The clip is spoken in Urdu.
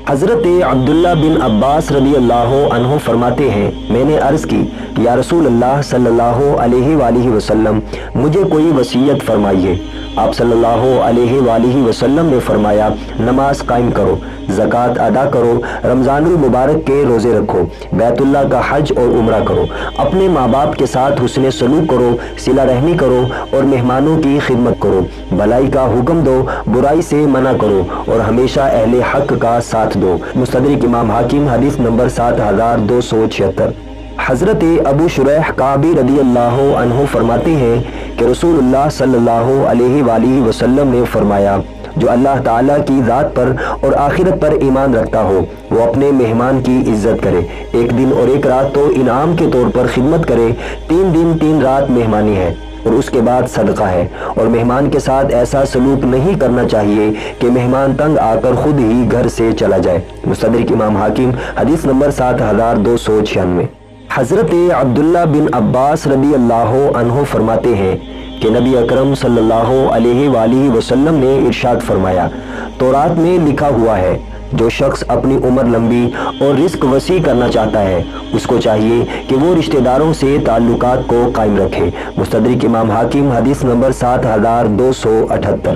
حضرت عبداللہ بن عباس رضی اللہ عنہ فرماتے ہیں، میں نے عرض کی، یا رسول اللہ صلی اللہ علیہ وآلہ وسلم، مجھے کوئی وصیت فرمائیے۔ آپ صلی اللہ علیہ وآلہ وسلم نے فرمایا، نماز قائم کرو، زکوٰۃ ادا کرو، رمضان المبارک کے روزے رکھو، بیت اللہ کا حج اور عمرہ کرو، اپنے ماں باپ کے ساتھ حسن سلوک کرو، صلہ رحمی کرو اور مہمانوں کی خدمت کرو، بھلائی کا حکم دو، برائی سے منع کرو اور ہمیشہ اہل حق کا ساتھ دو۔ مستدرک امام حاکم، حدیث نمبر 7276۔ حضرت ابو شریح کعبی رضی اللہ عنہ فرماتے ہیں کہ رسول اللہ صلی اللہ علیہ وآلہ وسلم نے فرمایا، جو اللہ تعالیٰ کی ذات پر اور آخرت پر ایمان رکھتا ہو وہ اپنے مہمان کی عزت کرے، ایک دن اور ایک رات تو انعام کے طور پر خدمت کرے، 3 دن 3 رات مہمانی ہے اور اس کے بعد صدقہ ہے، اور مہمان کے ساتھ ایسا سلوک نہیں کرنا چاہیے کہ مہمان تنگ آ کر خود ہی گھر سے چلا جائے۔ مستدرک امام حاکم، حدیث نمبر 7296۔ حضرت عبداللہ بن عباس رضی اللہ عنہ فرماتے ہیں کہ نبی اکرم صلی اللہ علیہ وآلہ وسلم نے ارشاد فرمایا، تورات میں لکھا ہوا ہے، جو شخص اپنی عمر لمبی اور رزق وسیع کرنا چاہتا ہے اس کو چاہیے کہ وہ رشتہ داروں سے تعلقات کو قائم رکھے۔ مستدرک امام حاکم، حدیث نمبر 7278۔